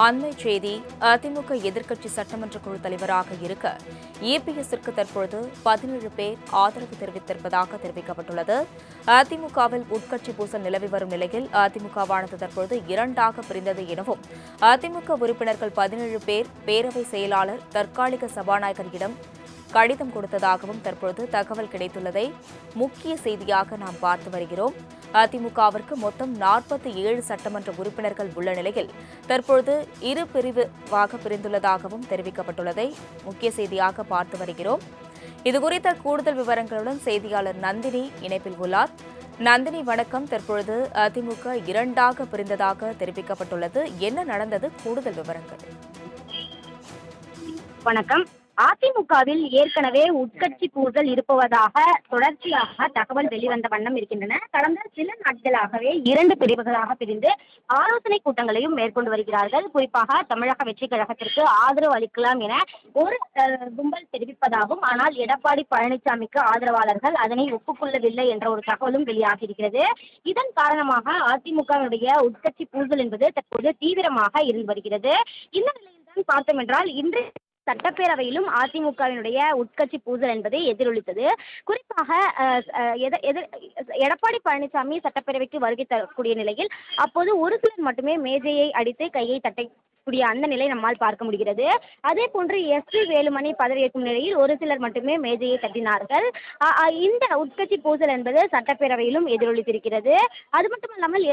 அண்மை செய்தி அதிமுக எதிர்க்கட்சி சட்டமன்ற குழு தலைவராக இருக்க இபிஎஸ்ஸிற்கு தற்பொழுது 17 பேர் ஆதரவு தெரிவித்திருப்பதாக தெரிவிக்கப்பட்டுள்ளது. அதிமுகவில் உட்கட்சி பூசல் நிலவி வரும் நிலையில் அதிமுகவானது தற்பொழுது இரண்டாக பிரிந்தது எனவும் அதிமுக உறுப்பினர்கள் 17 பேர் பேரவை செயலாளர் தற்காலிக சபாநாயகரிடம் கடிதம் கொடுத்ததாகவும் தற்பொழுது தகவல் கிடைத்துள்ளதை முக்கிய செய்தியாக நாம் பார்த்து வருகிறோம். அதிமுகவிற்கு மொத்தம் 47 சட்டமன்ற உறுப்பினர்கள் உள்ள நிலையில் தற்பொழுது இரு பிரிவாக பிரிந்துள்ளதாகவும் தெரிவிக்கப்பட்டுள்ளதை முக்கிய செய்தியாக பார்த்து வருகிறோம். இதுகுறித்த கூடுதல் விவரங்களுடன் செய்தியாளர் நந்தினி இணைப்பில் உள்ளார். நந்தினி வணக்கம். தற்பொழுது அதிமுக இரண்டாக பிரிந்ததாக தெரிவிக்கப்பட்டுள்ளது. என்ன நடந்தது? கூடுதல் விவரங்கள். வணக்கம். அதிமுகவில் ஏற்கனவே உட்கட்சி பூசல் இருப்பதாக தொடர்ச்சியாக தகவல் வெளிவந்த வண்ணம் இருக்கின்றன. கடந்த சில நாட்களாகவே 2 பிரிவுகளாக பிரிந்து ஆலோசனை கூட்டங்களையும் மேற்கொண்டு வருகிறார்கள். குறிப்பாக தமிழக வெற்றி கழகத்திற்கு ஆதரவு அளிக்கலாம் என ஒரு கும்பல் தெரிவிப்பதாகவும், ஆனால் எடப்பாடி பழனிசாமிக்கு ஆதரவாளர்கள் அதனை ஒப்புக்கொள்ளவில்லை என்ற ஒரு தகவலும் வெளியாகியிருக்கிறது. இதன் காரணமாக அதிமுகவினுடைய உட்கட்சி பூசல் என்பது தற்போது தீவிரமாக இருந்து வருகிறது. இந்த நிலையில்தான் பார்த்தோம் என்றால் இன்று சட்டப்பேரவையிலும் அதிமுகவினுடைய உட்கட்சி பூசல் என்பதை எதிரொலித்தது. குறிப்பாக எடப்பாடி பழனிசாமி சட்டப்பேரவைக்கு வருகை தரக்கூடிய நிலையில் அப்போது ஒரு சிலர் மட்டுமே மேஜையை அடித்து கையை தட்டக்கூடிய அந்த நிலை நம்மால் பார்க்க முடிகிறது. அதே போன்று எஸ் வேலுமணி பதவியேற்கும் நிலையில் ஒரு சிலர் மட்டுமே மேஜையை தட்டினார்கள். இந்த உட்கட்சி பூசல் என்பது சட்டப்பேரவையிலும் எதிரொலித்திருக்கிறது. அது மட்டுமல்லாமல்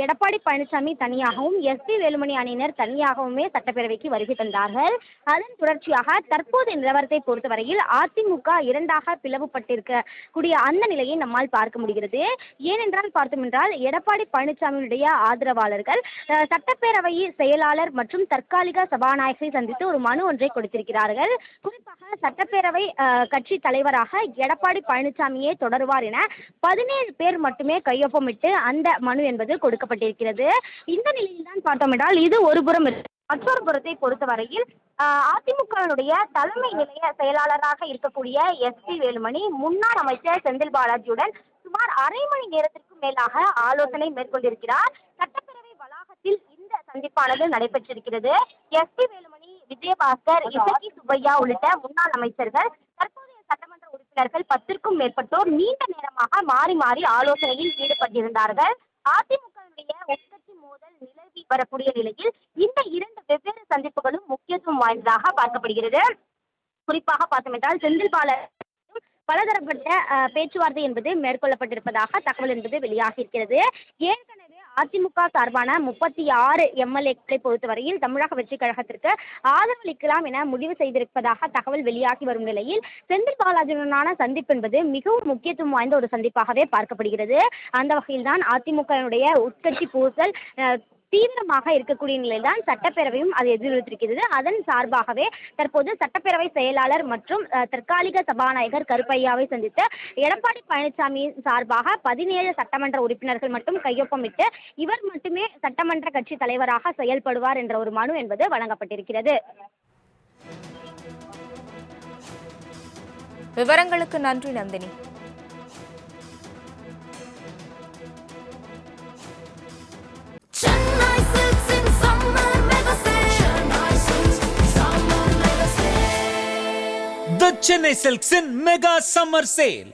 எடப்பாடி பழனிசாமி தனியாகவும் எஸ் வேலுமணி அணியினர் தனியாகவுமே சட்டப்பேரவைக்கு வருகை தந்தார்கள். அதன் தொடர்ச்சியாக தற்போதைய நிலவரத்தை பொறுத்தவரையில் அதிமுக இரண்டாக பிளவுபட்டிருக்கக்கூடிய அந்த நிலையை நம்மால் பார்க்க முடிகிறது. ஏனென்றால் பார்த்தோம் என்றால் எடப்பாடி பழனிசாமியுடைய ஆதரவாளர்கள் சட்டப்பேரவை செயலாளர் மற்றும் தற்காலிக சபாநாயகரை சந்தித்து ஒரு மனு ஒன்றை கொடுத்திருக்கிறார்கள். குறிப்பாக சட்டப்பேரவை கட்சி தலைவராக எடப்பாடி பழனிசாமியே தொடருவார் என 17 பேர் மட்டுமே கையொப்பமிட்டு அந்த மனு என்பது கொடுக்கப்பட்டிருக்கிறது. இந்த நிலையில்தான் பார்த்தோம் என்றால் இது ஒரு புறம். மற்றொரு புறத்தை பொறுத்தவரையில் அதிமுகவினுடைய தலைமை நிலைய செயலாளராக இருக்கக்கூடிய எஸ் வேலுமணி முன்னாள் அமைச்சர் செந்தில் பாலாஜியுடன் சுமார் அரை மணி நேரத்திற்கும் மேலாக ஆலோசனை மேற்கொண்டிருக்கிறார். சட்டப்பேரவை வளாகத்தில் இந்த சந்திப்பானது நடைபெற்றிருக்கிறது. எஸ் வேலுமணி, விஜயபாஸ்கர், இசக்கி சுப்பையா உள்ளிட்ட முன்னாள் அமைச்சர்கள், தற்போதைய சட்டமன்ற உறுப்பினர்கள் 10க்கும் மேற்பட்டோர் நீண்ட நேரமாக மாறி மாறி ஆலோசனையில் ஈடுபட்டிருந்தார்கள். அதிமுகவினுடைய உட்கட்சி மோதல் நிலவி வரக்கூடிய நிலையில் இந்த 2 வெவ்வேறு சந்திப்புகளும் முக்கியத்துவம் வாய்ந்ததாக பார்க்கப்படுகிறது. குறிப்பாக பார்த்தோம் என்றால் செந்தில் பாலாஜி பலதரப்பட்ட பேச்சுவார்த்தை என்பது மேற்கொள்ளப்பட்டிருப்பதாக தகவல் என்பது வெளியாகியிருக்கிறது. ஏற்கனவே அதிமுக சார்பான 36 எம்எல்ஏக்களை பொறுத்தவரையில் தமிழக வெற்றி கழகத்திற்கு ஆதரவளிக்கலாம் என முடிவு செய்திருப்பதாக தகவல் வெளியாகி வரும் நிலையில் செந்தில் பாலாஜியுடனான சந்திப்பு என்பது மிகவும் முக்கியத்துவம் வாய்ந்த ஒரு சந்திப்பாகவே பார்க்கப்படுகிறது. அந்த வகையில்தான் அதிமுகவினுடைய உட்கட்சி பூசல் தீவிரமாக இருக்கக்கூடிய நிலையில்தான் சட்டப்பேரவையும் அது எதிரொலித்திருக்கிறது. அதன் சார்பாகவே தற்போது சட்டப்பேரவை செயலாளர் மற்றும் தற்காலிக சபாநாயகர் கருப்பையாவை சந்தித்து எடப்பாடி பழனிசாமி சார்பாக 17 சட்டமன்ற உறுப்பினர்கள் மட்டும் கையொப்பமிட்டு இவர் மட்டுமே சட்டமன்ற கட்சி தலைவராக செயல்படுவார் என்ற ஒரு மனு என்பது வழங்கப்பட்டிருக்கிறது. விவரங்களுக்கு நன்றி Nandini. The Chennai Silks in Mega Summer Sale.